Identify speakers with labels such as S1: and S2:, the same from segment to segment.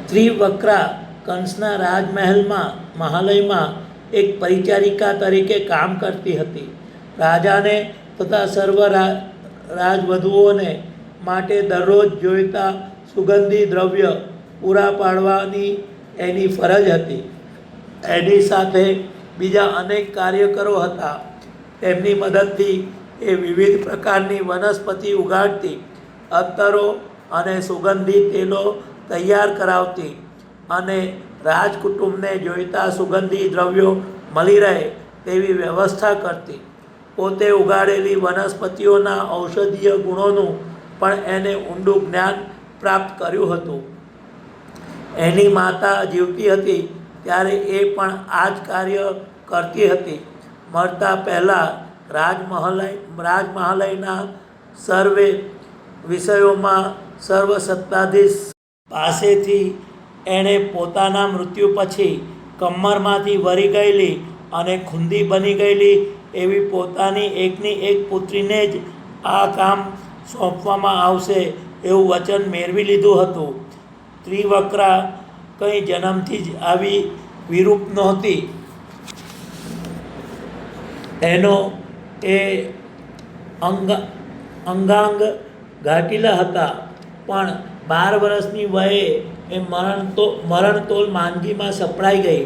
S1: ત્રિવક્રા કંસના રાજમહેલમાં મહાલયમાં એક પરિચારિકા તરીકે કામ કરતી હતી. રાજાને તથા સર્વ રાજવધુઓને માટે દરરોજ જોઈતા સુગંધી દ્રવ્ય પૂરા પાડવાની એની ફરજ હતી. એની સાથે બીજા અનેક કાર્યકરો હતા. તેમની મદદથી એ વિવિધ પ્રકારની વનસ્પતિ ઉગાડતી, અત્તરો અને સુગંધી તેલો તૈયાર કરાવતી અને રાજકુટુંબને જોઈતા સુગંધી દ્રવ્યો મળી રહે તેવી વ્યવસ્થા કરતી. પોતે ઉગાડેલી વનસ્પતિઓના ઔષધીય ગુણોનું પણ એને ઊંડું જ્ઞાન પ્રાપ્ત કર્યું હતું. એની માતા જીવતી હતી ત્યારે એ પણ આ જ કાર્ય કરતી હતી. મરતા પહેલાં રાજમહાલયના સર્વે વિષયોમાં સર્વસત્તાધીશ પાસેથી એણે પોતાના મૃત્યુ પછી કમરમાંથી વળી ગયેલી અને ખૂંદી બની ગયેલી એવી પોતાની એકની એક પુત્રીને જ આ કામ સોંપવામાં આવશે એવું વચન મેળવી લીધું હતું. ત્રિવક્રા કંઈ જન્મથી જ આવી વિરૂપ નહોતી. એનો એ અંગાંગ ઘાટીલા હતા, પણ 12 વર્ષની વયે એ મરણતોલ માંદગીમાં સપડાઈ ગઈ.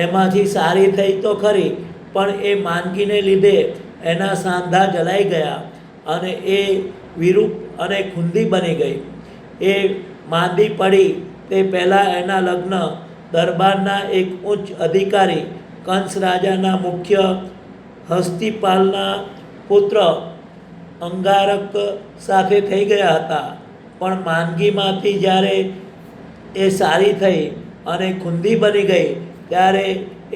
S1: એમાંથી સારી થઈ તો ખરી, પણ એ માંદગીને લીધે એના સાંધા જલાઈ ગયા અને એ વિરૂપ અને ખૂંદી બની ગઈ. એ માંદી પડી તે પહેલાં એના લગ્ન દરબારના એક ઉચ્ચ અધિકારી કંસ રાજાના મુખ્ય હસ્તિપાલના પુત્ર અંગારક સાથે થઈ ગયા હતા. પણ માંદગીમાંથી જ્યારે એ સારી થઈ અને ખૂંદી બની ગઈ ત્યારે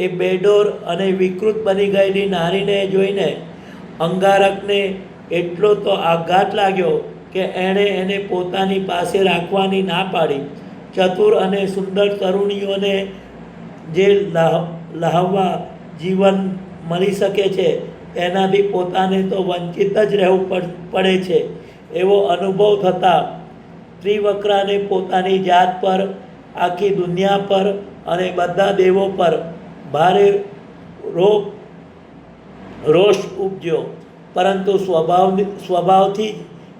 S1: એ બેડોર અને વિકૃત બની ગયેલી નારીને જોઈને અંગારકને એટલો તો આઘાત લાગ્યો કે એણે એને પોતાની પાસે રાખવાની ના પાડી. ચતુર અને સુંદર તરુણીઓને જે લહાવવા જીવન મળી શકે છે એનાથી પોતાને તો વંચિત જ રહેવું પડે છે એવો અનુભવ થતાં ત્રિવક્રાને પોતાની જાત પર, આખી દુનિયા પર અને બધા દેવો પર ભારે રોષ ઉપજ્યો. પરંતુ સ્વભાવથી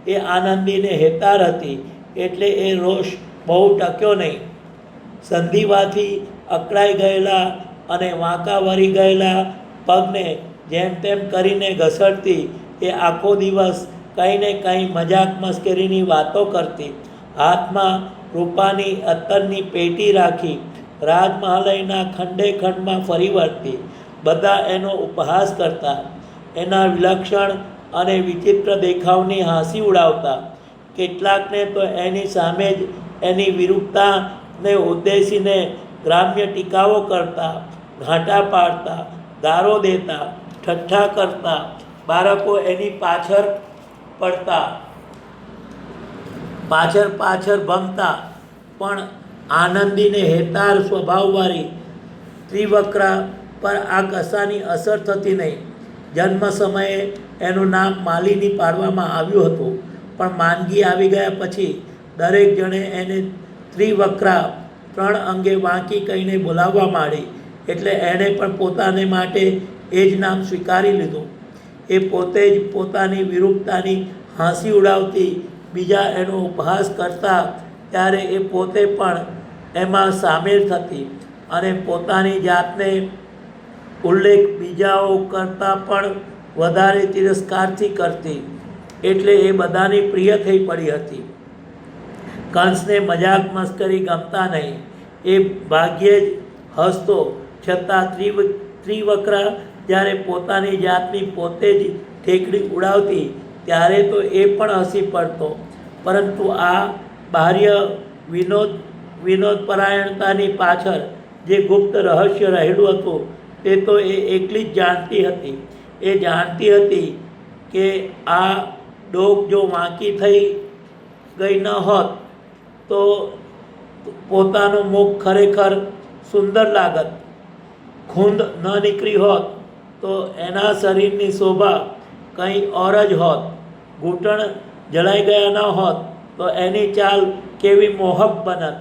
S1: જ એ આનંદીને હેતાર હતી એટલે એ રોષ બહુ ટક્યો નહીં. સંધિવાથી અકળાઈ ગયેલા અને વાંકા વળી ગયેલા પગને જેમ તેમ કરીને ઘસડતી એ આખો દિવસ કંઈ ને કંઈ મજાક મસ્કરીની વાતો કરતી. હાથમાં રૂપાની અત્તરની પેટી રાખી રાજમહાલયના ખંડે ખંડમાં ફરી વળતી. બધા એનો ઉપહાસ કરતા, એના વિલક્ષણ અને વિચિત્ર દેખાવની હાંસી ઉડાવતા. કેટલાકને તો એની સામે જ એની વિરૂપતાને ઉદ્દેશીને ગ્રામ્ય ટીકાઓ કરતા, ઘાંટા પાડતા, ગારો દેતા, ઠઠ્ઠા કરતા. બાળકો એની પાછળ પડતા, પાછળ ભમતા. પણ આનંદીને હેતાર સ્વભાવવાળી ત્રિવક્રા પર આ કશાની અસર થતી નહીં. જન્મ સમયે એનું નામ માલિની પાડવામાં આવ્યું હતું, પણ માંદગી આવી ગયા પછી દરેક જણે એને ત્રિવક્રા 3 અંગે વાંકી કહીને બોલાવવા માંડી. એટલે એણે પણ પોતાને માટે એ જ નામ સ્વીકારી લીધું. એ પોતે જ પોતાની વિરૂપતાની હાંસી ઉડાવતી, બીજા એનો ઉપહાસ કરતા ત્યારે એ પોતે પણ એમાં સામેલ થતી અને પોતાની જાતને ઉલ્લેખ બીજાઓ કરતાં પણ વધારે તિરસ્કારથી કરતી. એટલે એ બધાની પ્રિય થઈ પડી હતી. કંસને મજાક મસ્કરી ગમતા નહીં. એ ભાગ્યે જ હસતો. છતાં ત્રિવક્રા જ્યારે પોતાની જાતની પોતે જ ઠેકડી ઉડાવતી ત્યારે તો એ પણ હસી પડતો. પરંતુ આ બાહ્ય વિનોદપરાયણતાની પાછળ જે ગુપ્ત રહસ્ય રહેલું હતું તે તો એ એકલી જ જાણતી હતી. એ જાણતી હતી કે આ ડોક જો વાંકી થઈ ગઈ ન હોત તો પોતાનું મુખ ખરેખર સુંદર લાગત. ખૂંદ ન નીકળી હોત તો એના શરીરની શોભા કંઈ ઓર જ હોત. ઘૂંટણ જળાઈ ગયા ન હોત તો એની ચાલ કેવી મોહક બનત.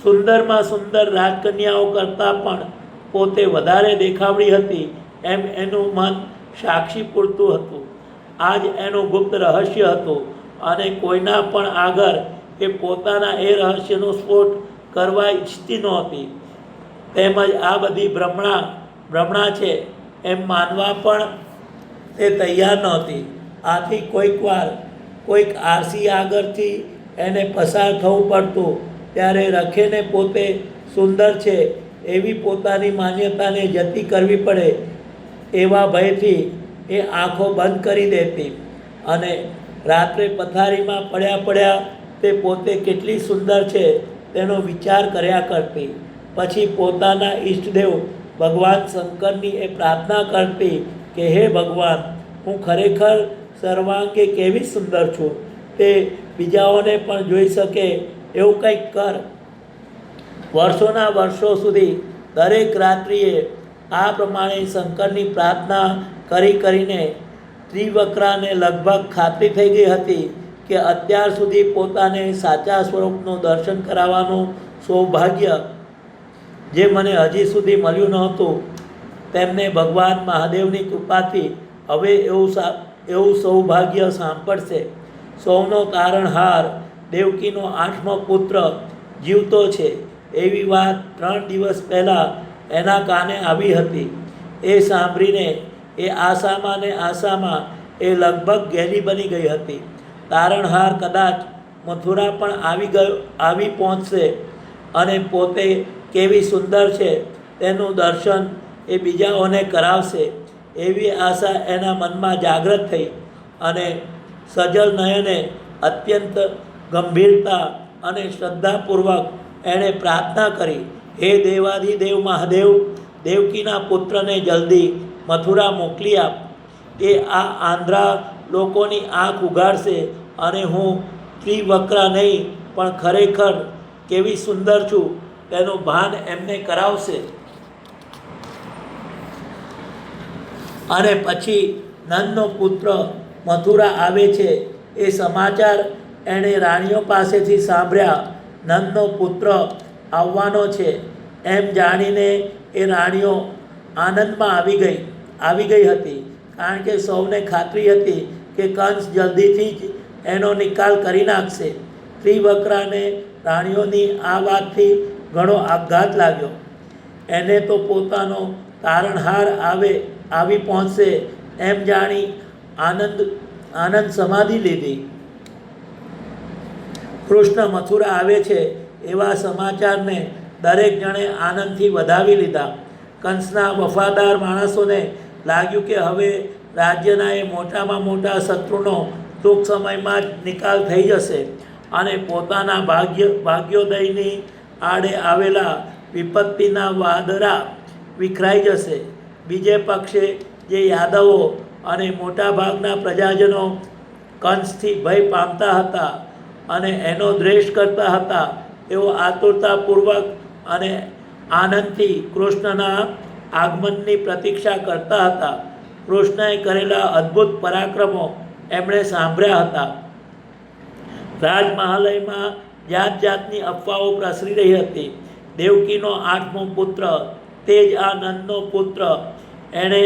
S1: સુંદરમાં સુંદર રાજકન્યાઓ કરતાં પણ પોતે વધારે દેખાવડી હતી એમ એનું મન સાક્ષી પૂરતું હતું. આ જ એનું ગુપ્ત રહસ્ય હતું અને કોઈના પણ આગળ એ પોતાના એ રહસ્યનો સ્ફોટ કરવા ઈચ્છતી નહોતી. તેમજ આ બધી ભ્રમણા છે એમ માનવા પણ તે તૈયાર નહોતી. આથી કોઈક આરસી આગળથી એને પસાર થવું પડતું ત્યારે રખેને પોતે સુંદર છે એવી પોતાની માન્યતાને જતી કરવી પડે એવા ભયથી એ આંખો બંધ કરી દેતી અને રાત્રે પથારીમાં પડ્યા તે પોતે કેટલી સુંદર છે તેનો વિચાર કર્યા કરતી. પછી પોતાના ઈષ્ટદેવ ભગવાન શંકરની એ પ્રાર્થના કરતી કે હે ભગવાન, હું ખરેખર સર્વાંગે કેવી સુંદર છું, તે બીજાઓને પણ જોઈ શકે એવું કંઈક કર. વર્ષોના વર્ષો સુધી દરેક રાત્રિએ આ પ્રમાણે શંકરની પ્રાર્થના કરીને ત્રિવક્રાને લગભગ ખાતરી થઈ ગઈ હતી કે અત્યાર સુધી પોતાને સાચા સ્વરૂપનું દર્શન કરાવવાનું સૌભાગ્ય જે મને હજી સુધી મળ્યું નહોતું તેમને ભગવાન મહાદેવની કૃપાથી હવે એવું સૌભાગ્ય સાંપડશે. સૌનો તારણહાર દેવકીનો 8મો પુત્ર જીવતો છે એવી વાત 3 દિવસ પહેલાં એના કાને આવી હતી. એ સાંભળીને એ આશામાં એ લગભગ ઘેલી બની ગઈ હતી. તારણહાર કદાચ મથુરા પણ આવી પહોંચશે અને પોતે કેવી સુંદર છે તેનું દર્શન એ બીજાઓને કરાવશે એવી આશા એના મનમાં જાગૃત થઈ અને સજલ નયને અત્યંત ગંભીરતા અને શ્રદ્ધાપૂર્વક એણે પ્રાર્થના કરી, હે દેવાધિદેવ મહાદેવ, દેવકીના પુત્રને જલ્દી મથુરા મોકલી આપ. એ આ આંધ્રા લોકોની આંખ ઉઘાડશે અને હું ત્રિવક્રા નહીં પણ ખરેખર કેવી સુંદર છું તેનું ભાન એમને કરાવશે. અને પછી નંદનો પુત્ર મથુરા આવે છે એ સમાચાર એણે રાણીઓ પાસેથી સાંભળ્યા. નંદનો પુત્ર આવવાનો છે એમ જાણીને એ રાણીઓ આનંદમાં આવી ગઈ હતી, કારણ કે સૌને ખાતરી હતી કે કંસ જલ્દીથી જ એનો નિકાલ કરી નાખશે. ત્રિવક્રાને રાણીઓની આ વાતથી ઘણો આઘાત લાગ્યો. એને તો પોતાનો તારણહાર આવી પહોંચશે એમ જાણી આનંદ સમાધિ લીધી. કૃષ્ણ મથુરા આવે છે એવા સમાચારને દરેક જણે આનંદથી વધાવી લીધા. કંસના વફાદાર માણસોને લાગ્યું કે હવે રાજ્યના એ મોટામાં મોટા શત્રુનો ટૂંક સમયમાં જ નિકાલ થઈ જશે અને પોતાના ભાગ્યોદયની આડે આવેલા વિપત્તિના વાદળા વિખરાઈ જશે. બીજે પક્ષે જે યાદવો અને મોટાભાગના પ્રજાજનો કંસથી ભય પામતા હતા અને એનો દ્વેષ કરતા હતા, તેઓ આતુરતાપૂર્વક અને આનંદથી કૃષ્ણના આગમનની પ્રતીક્ષા કરતા હતા. કૃષ્ણએ કરેલા અદ્ભુત પરાક્રમો એમણે સાંભળ્યા હતા. રાજમહાલયમાં જાતની અફવાઓ પ્રસરી રહી હતી. દેવકીનો 8મો પુત્ર, તે જ આ નંદનો પુત્ર, એણે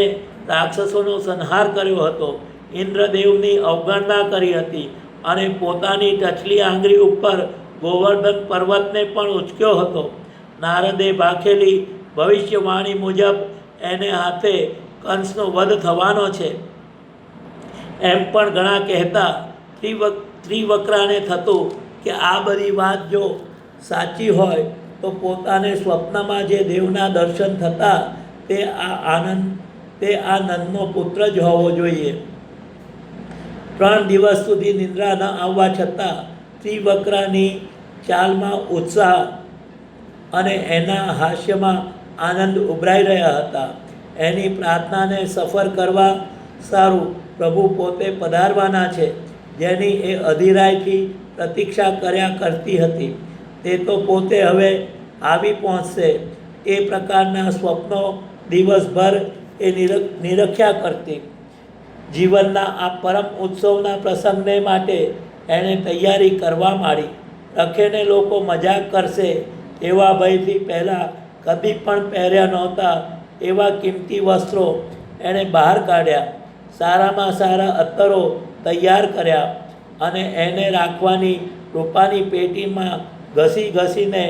S1: રાક્ષસોનો સંહાર કર્યો હતો, ઇન્દ્રદેવની અવગણના કરી હતી અને પોતાની ટચલી આંગળી ઉપર ગોવર્ધન પર્વતને પણ ઉચક્યો હતો. નારદે ભાખેલી ભવિષ્યવાણી મુજબ એને હાથે કંસનો વધ થવાનો છે એમ પણ ઘણા કહેતા. ત્રિવક્રાને થતું કે આ બધી વાત જો સાચી હોય તો પોતાને સ્વપ્નમાં જે દેવના દર્શન થતા તે આ નંદનો પુત્ર જ હોવો જોઈએ. 3 દિવસ સુધી નિંદ્રા ન આવવા છતાં ત્રિવક્રાની ચાલમાં ઉત્સાહ અને એના હાસ્યમાં આનંદ ઉભરાઈ રહ્યા હતા. એની પ્રાર્થનાને સફળ કરવા સારું પ્રભુ પોતે પધારવાના છે, જેની એ અધીરાઈથી પ્રતીક્ષા કર્યા કરતી હતી, તે તો પોતે હવે આવી પહોંચશે. એ પ્રકારના સ્વપ્નો દિવસભર એ નિરખ્યા કરતી. જીવનના આ પરમ ઉત્સવના પ્રસંગને માટે એણે તૈયારી કરવા માંડી. રખેને લોકો મજાક કરશે એવા ભયથી પહેલાં કદી પણ પહેર્યા નહોતા એવા કિંમતી વસ્ત્રો એણે બહાર કાઢ્યા, સારામાં સારા અત્તરો તૈયાર કર્યા અને એને રાખવાની રૂપાની પેટીમાં ઘસી ઘસીને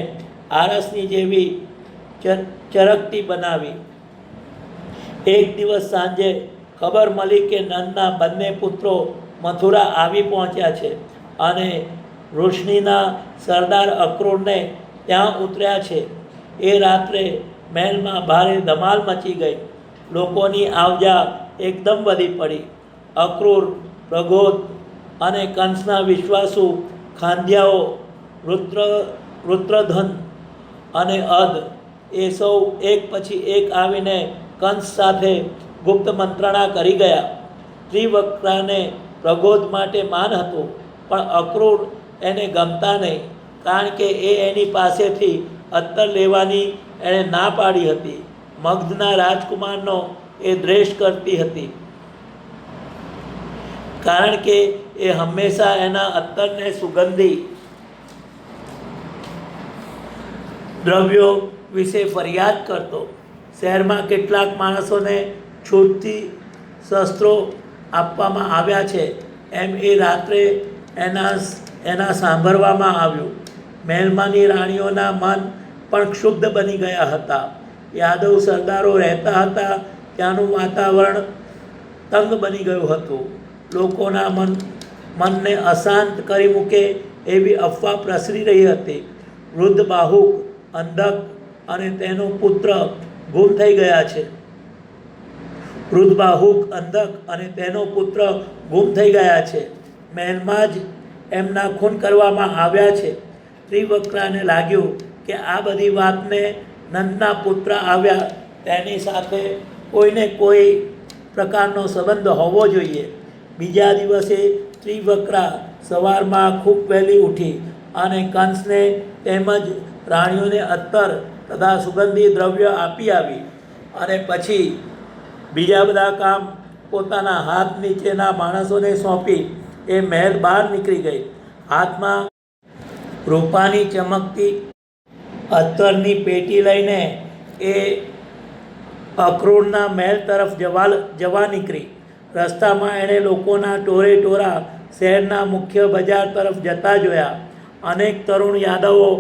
S1: આરસની જેવી ચરકતી બનાવી. એક દિવસ સાંજે ખબર મળી કે નંદના બંને પુત્રો મથુરા આવી પહોંચ્યા છે અને રોશનીના સરદાર અક્રૂરને ત્યાં ઉતર્યા છે. એ રાત્રે મહેલમાં ભારે ધમાલ મચી ગઈ. લોકોની આવજા એકદમ વધી પડી. અક્રૂર, પ્રગોદ અને કંસના વિશ્વાસુ ખાંધ્યાઓ, વૃત્રધન અને અધ એ સૌ એક પછી એક આવીને કંસ સાથે ગુપ્ત મંત્રણા કરી ગયા. ત્રિવક્રાને પ્રગોદ માટે માન હતું, પણ અક્રૂર એને ગમતા નહીં, કારણ કે એની પાસેથી અત્તર લેવાની એણે ના પાડી હતી. મગધના રાજકુમારનો એ દ્વેષ કરતી હતી, કારણ કે એ હંમેશા એના અત્તરને સુગંધી દ્રવ્યો વિશે ફરિયાદ કરતો. શહેરમાં કેટલાક માણસોને છૂટથી શસ્ત્રો આપવામાં આવ્યા છે એમ એ રાત્રે એના સાંભળવામાં આવ્યું. મહેલમાંની રાણીઓના મન પણ ક્ષુબ્ધ બની ગયા હતા. યાદવ સરદારો રહેતા હતા ત્યાંનું વાતાવરણ તંગ બની ગયું હતું. લોકોના મનને અશાંત કરી મૂકે એવી અફવા પ્રસરી રહી હતી. વૃદ્ધ બાહુક, અંધક અને તેનો પુત્ર ગુમ થઈ ગયા છે. વૃદ્ધ બાહુક, અંધક અને તેનો પુત્ર ગુમ થઈ ગયા છે. મહેલમાં જ એમના ખૂન કરવામાં આવ્યા છે. ત્રિવક્રાને લાગ્યું કે આ બધી વાતને નંદના પુત્ર આવ્યા તેની સાથે કોઈને કોઈ પ્રકારનો સંબંધ હોવો જોઈએ. બીજા દિવસે ત્રિવક્રા સવારમાં ખૂબ વહેલી ઉઠી અને કંસને તેમજ રાણીઓને અત્તર તથા સુગંધી દ્રવ્ય આપી આવી અને પછી બીજા બધા કામ પોતાના હાથ નીચેના માણસોને સોંપી એ મહેલ બહાર નીકળી ગઈ. હાથમાં રૂપાની ચમકતી અત્તરની પેટી લઈને એ અક્રૂરના મહેલ તરફ જવા નીકળી. રસ્તામાં એણે લોકોના ટોરે ટોરા શહેરના મુખ્ય બજાર તરફ જતા જોયા. અનેક તરુણ યાદવો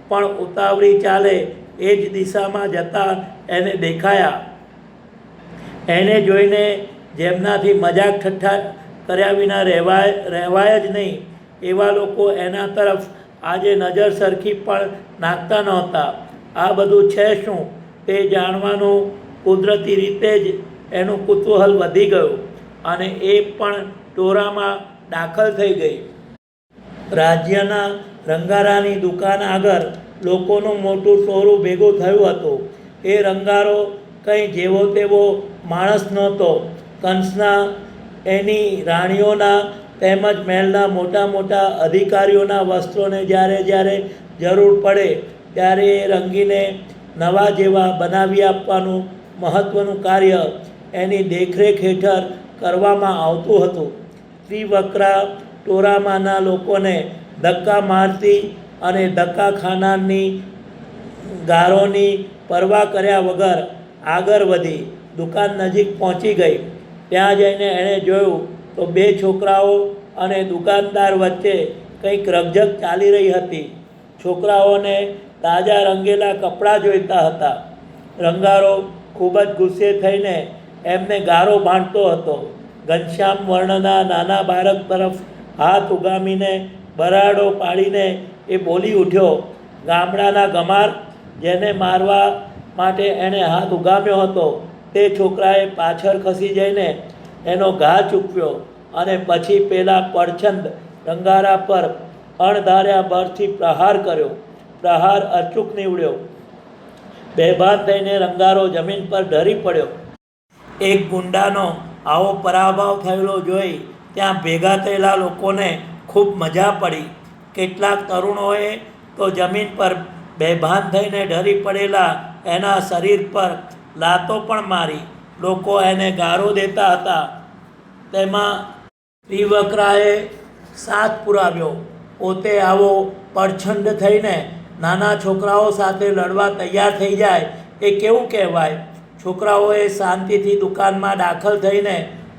S1: પણ ઉતાવળી ચાલે એ જ દિશામાં જતા એને દેખાયા. એને જોઈને જેમનાથી મજાક ઠઠ્ઠા કર્યા વિના રહેવાય જ નહીં એવા લોકો એના તરફ આજે નજર સરખી પણ નાખતા નહોતા. આ બધું છે શું તે જાણવાનું કુદરતી રીતે જ એનું કુતૂહલ વધી ગયું અને એ પણ ટોરામાં દાખલ થઈ ગઈ. રાજ્યના રંગારાની દુકાન આગળ લોકોનું મોટું ટોરું ભેગું થયું હતું. એ રંગારો કંઈ જેવો તેવો માણસ નહોતો. કંસના, એની રાણીઓના તેમજ મહેલના મોટા મોટા અધિકારીઓના વસ્ત્રોને જ્યારે જરૂર પડે ત્યારે એ રંગીને નવા જેવા બનાવી આપવાનું મહત્ત્વનું કાર્ય એની દેખરેખ હેઠળ કરવામાં આવતું હતું. ત્રિવક્રા ટોરામાંના લોકોને ધક્કા મારતી અને ધક્કા ખાનારની ગારોની પરવા કર્યા વગર આગળ વધી દુકાન નજીક પહોંચી ગઈ. ત્યાં જઈને એણે જોયું તો બે છોકરાઓ અને દુકાનદાર વચ્ચે કંઈક રકઝક ચાલી રહી હતી. છોકરાઓને તાજા રંગેલા કપડાં જોઈતા હતા. રંગારો ખૂબ જ ગુસ્સે થઈને એમને ગારો બાંધતો હતો. ઘનશ્યામ વર્ણના નાના બાળક તરફ હાથ ઉગામીને બરાડો પાડીને એ બોલી ઉઠ્યો. ગામડાના ગમાર, જેને મારવા માટે એણે હાથ ઉગામ્યો હતો, તે છોકરાએ પાછળ ખસી જઈને એનો ઘા ચૂકવ્યો અને પછી પેલા પડછંદ રંગારા પર અણધાર્યા બળથી પ્રહાર કર્યો. પ્રહાર અચૂક નીવડ્યો. બેભાન થઈને રંગારો જમીન પર ઢળી પડ્યો. એક ગુંડાનો આવો પરાભવ થયેલો જોઈ ત્યાં ભેગા થયેલા લોકોને ખૂબ મજા પડી. કેટલાક તરુણોએ તો જમીન પર બેભાન થઈને ઢળી પડેલા એના શરીર પર લાતો પણ મારી. લોકો એને ગારો દેતા હતા. તેમાં ત્રિવક્રાએ સાથ પુરાવ્યો. પોતે આવો પડછંડ થઈને નાના છોકરાઓ સાથે લડવા તૈયાર થઈ જાય એ કેવું કહેવાય? છોકરાઓએ શાંતિથી દુકાનમાં દાખલ થઈને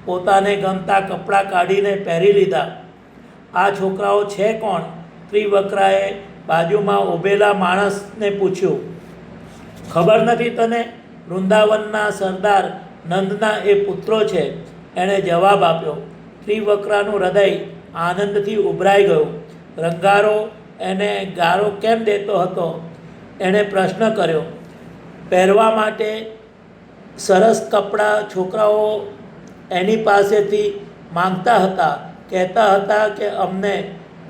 S1: પોતાને ગમતા કપડાં કાઢીને પહેરી લીધા. આ છોકરાઓ છે કોણ? ત્રિવક્રાએ બાજુમાં ઊભેલા માણસને પૂછ્યું. ખબર નથી તને? વૃંદાવનના સરદાર નંદના એ પુત્રો છે, એણે જવાબ આપ્યો. ત્રિવક્રાનું હૃદય આનંદથી ઉભરાઈ ગયું. રંગારો એને ગારો કેમ દેતો હતો? એણે પ્રશ્ન કર્યો. પહેરવા માટે સરસ કપડાં છોકરાઓ એની પાસેથી માંગતા હતા. કહેતા હતા કે અમને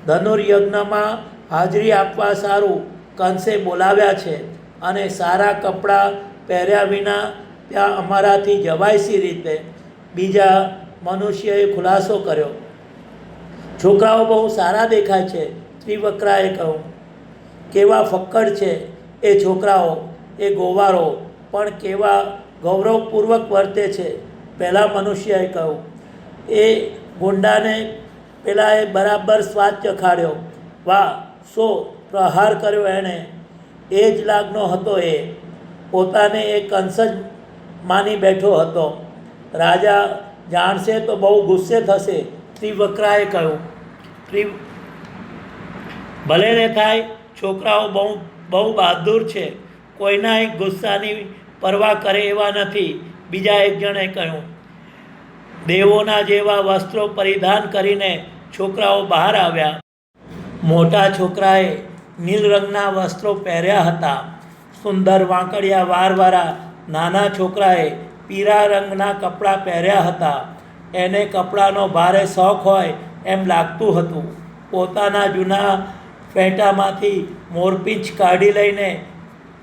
S1: ધનુર્યજ્ઞમાં હાજરી આપવા સારું કંસે બોલાવ્યા છે અને સારા કપડાં પહેર્યા વિના ત્યાં અમારાથી જવાય સી રીતે? બીજા મનુષ્યએ ખુલાસો કર્યો. છોકરાઓ બહુ સારા દેખાય છે, ત્રિવક્રાએ કહ્યું. કેવા ફક્કડ છે એ છોકરાઓ, એ ગોવારો પણ કેવા ગૌરવપૂર્વક વર્તે છે, પહેલા મનુષ્યએ કહ્યું. એ ગુંડાને પેલાએ બરાબર સ્વાદ ચખાડ્યો. વાહ, શો પ્રહાર કર્યો એણે! એ જ લાગનો હતો. એ પોતાને એ કંસ જ માની બેઠો હતો. રાજા જાણશે તો બહુ ગુસ્સે થશે, ત્રિવક્રાએ કહ્યું. ભલે ને થાય, છોકરાઓ બહુ બહાદુર છે, કોઈના ગુસ્સાની પરવા કરે એવા નથી, બીજા એક જણે કહ્યું. દેવોના જેવા વસ્ત્રો પરિધાન કરીને છોકરાઓ બહાર આવ્યા. મોટા છોકરાએ નીલ રંગના વસ્ત્રો પહેર્યા હતા. સુંદર વાંકડિયા વારવાળા નાના છોકરાએ પીળા રંગના કપડાં પહેર્યા હતા. એને કપડાનો ભારે શોખ હોય એમ લાગતું હતું. પોતાના જૂના ફેંટામાંથી મોરપીંછ કાઢી લઈને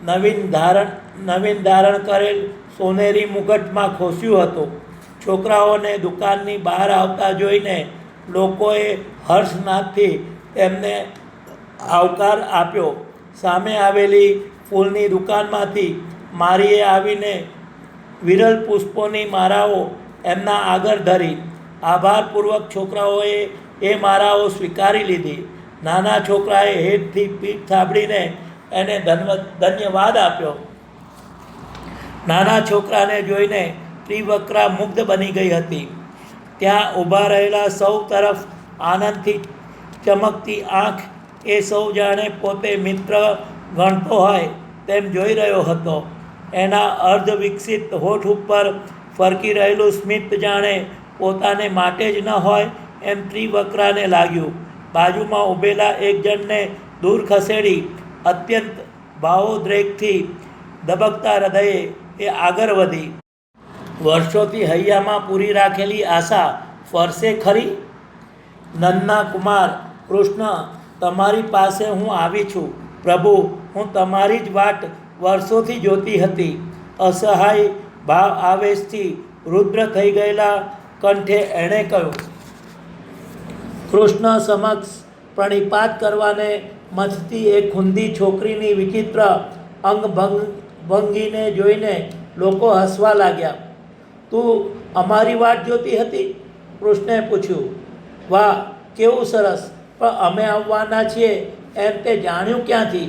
S1: નવીન ધારણ કરેલ સોનેરી મુગટમાં ખોસ્યું હતું. છોકરાઓને દુકાનની બહાર આવતા જોઈને લોકોએ હર્ષનાદથી તેમને આવકાર આપ્યો. સામે આવેલી ફૂલની દુકાનમાંથી મારીએ આવીને વિરલ પુષ્પોની માળાઓ એમના આગળ ધરી. આભારપૂર્વક છોકરાઓએ એ માળાઓ સ્વીકારી લીધી. નાના છોકરાએ હેઠથી પીઠ થાબડીને એને ધન્યવાદ આપ્યો. નાના છોકરાને જોઈને ત્રિવક્રા મુગ્ધ બની ગઈ હતી. ત્યાં ઊભા રહેલા સૌ તરફ આનંદથી ચમકતી આંખ એ સૌ જાણે પોતે મિત્ર ગણતો હોય તેમ જોઈ રહ્યો હતો. એના અર્ધ વિકસિત હોઠ ઉપર ફરકી રહેલું સ્મિત જાણે પોતાને માટે જ ન હોય એમ ત્રિવક્રાને લાગ્યું. બાજુમાં ઊભેલા એક જણને દૂર ખસેડી અત્યંત ભાવોદ્રેકથી ધબકતા હૃદયે એ આગળ વધી. વર્ષોથી હૈયામાં પૂરી રાખેલી આશા ફરશે ખરી? નંદના કુમાર કૃષ્ણ, તમારી પાસે હું આવી છું. પ્રભુ, હું તમારી જ વાટ વર્ષોથી જોતી હતી. અસહાય ભાવ આવેશથી રુદ્ર થઈ ગયેલા કંઠે એણે કહ્યું. કૃષ્ણ સમક્ષ પ્રણિપાત કરવાને મથતી એક ખૂંદી છોકરીની વિચિત્ર અંગભંગીને જોઈને લોકો હસવા લાગ્યા. તું અમારી વાટ જોતી હતી? કૃષ્ણે પૂછ્યું. વાહ, કેવું સરસ! પણ અમે આવવાના છીએ એમ તે જાણ્યું ક્યાંથી?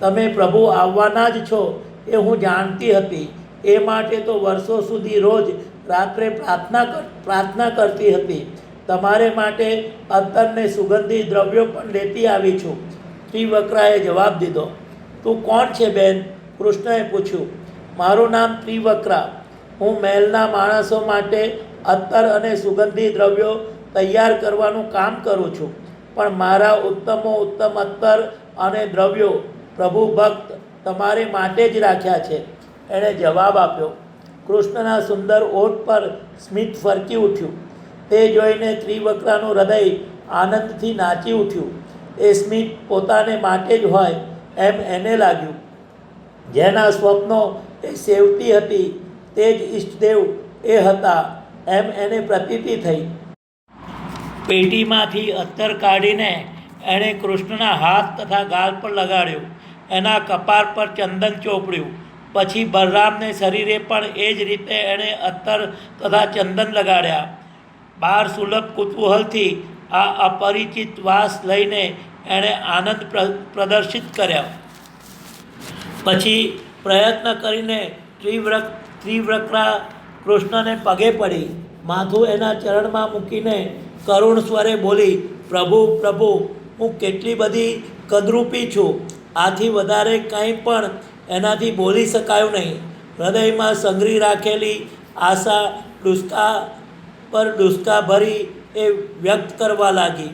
S1: તમે પ્રભુ આવવાના જ છો એ હું જાણતી હતી. એ માટે તો વર્ષો સુધી રોજ રાત્રે પ્રાર્થના કરતી હતી. તમારે માટે અત્તરને સુગંધી દ્રવ્યો પણ લેતી આવી છું. ત્રિવક્રાએ જવાબ દીધો. તું કોણ છે બેન? કૃષ્ણએ પૂછ્યું. મારું નામ ત્રિવક્રા. હું મહેલના માણસો માટે અત્તર અને સુગંધી દ્રવ્યો તૈયાર કરવાનું કામ કરું છું. પણ મારા ઉત્તમ અત્તર અને દ્રવ્યો પ્રભુ ભક્ત તમારે માટે જ રાખ્યા છે, એણે જવાબ આપ્યો. કૃષ્ણના સુંદર ઓઠ પર સ્મિત ફરકી ઉઠ્યું. તે જોઈને ત્રિવક્રાનું હૃદય આનંદથી નાચી ઉઠ્યું. એ સ્મિત પોતાને માટે જ હોય એમ એને લાગ્યું. જેના સ્વપ્નો એ સેવતી હતી તે જ ઈષ્ટદેવ એ હતા એમ એને પ્રતીતિ થઈ. પેટીમાંથી અત્તર કાઢીને એણે કૃષ્ણના હાથ તથા ગાલ પર લગાડ્યું. એના કપાળ પર ચંદન ચોપડ્યું. પછી બલરામને શરીરે પણ એ જ રીતે એણે અત્તર તથા ચંદન લગાડ્યા. બાર સુલભ કુતૂહલથી આ અપરિચિત વાસ લઈને એણે આનંદ પ્રદર્શિત કર્યા. પછી પ્રયત્ન કરીને ત્રિવ્રક્રા કૃષ્ણને પગે પડી, માથું એના ચરણમાં મૂકીને કરુણ સ્વરે બોલી, પ્રભુ પ્રભુ, હું કેટલી બધી કદરૂપી છું, આથી વધારે કંઈ પણ એનાથી બોલી શકાયું નહીં. હૃદયમાં સંગ્રહી રાખેલી આશા ડૂસકા પર ડૂસકા ભરી એ વ્યક્ત કરવા લાગી,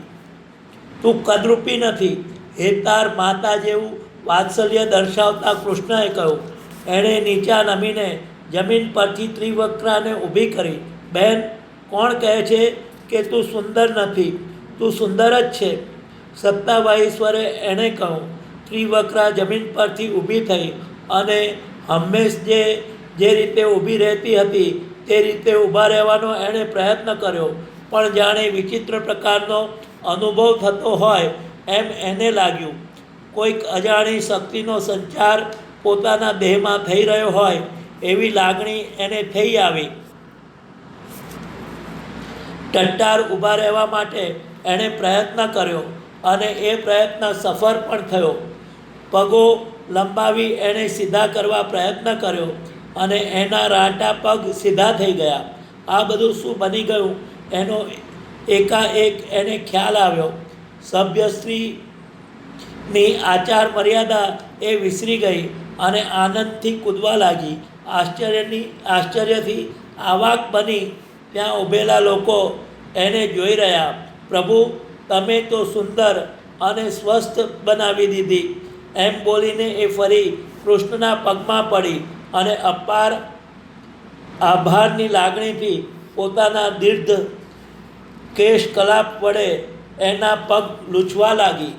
S1: તું કદરૂપી નથી. હેતાર માતા જેવું વાત્સલ્ય દર્શાવતા કૃષ્ણએ કહ્યું. એણે નીચા નમીને જમીન પરથી ત્રિવક્રાને ઊભી કરી. બહેન, કોણ કહે છે કે તું સુંદર નથી? તું સુંદર જ છે. સત્તાવાહી સ્વરે એણે કહ્યું. ત્રિવક્રા જમીન પરથી ઊભી થઈ અને હંમેશ જે રીતે ઊભી રહેતી હતી તે રીતે ઊભા રહેવાનો એણે પ્રયત્ન કર્યો, પણ જાણે વિચિત્ર પ્રકારનો અનુભવ થતો હોય એમ એને લાગ્યું. કોઈક અજાણી શક્તિનો સંચાર પોતાના દેહમાં થઈ રહ્યો હોય એવી લાગણી એને થઈ આવી. ટટ્ટાર ઊભા રહેવા માટે એણે પ્રયત્ન કર્યો અને એ પ્રયત્ન સફળ પણ થયો. પગો લંબાવી એણે સીધા કરવા પ્રયત્ન કર્યો અને એના રાટા પગ સીધા થઈ ગયા. આ બધું શું બની ગયું એનો એકાએક એને ખ્યાલ આવ્યો. સભ્ય સ્ત્રીની આચાર મર્યાદા એ વિસરી ગઈ અને આનંદથી કૂદવા લાગી. આશ્ચર્યથી આવાક બની ત્યાં ઊભેલા લોકો એને જોઈ રહ્યા. પ્રભુ, તમે તો સુંદર અને સ્વસ્થ બનાવી દીધી, એમ બોલીને એ ફરી કૃષ્ણના પગમાં પડી અને અપાર આભારની લાગણીથી પોતાના દીર્ઘ કેશ કલાપ વડે એના પગ લૂછવા લાગી.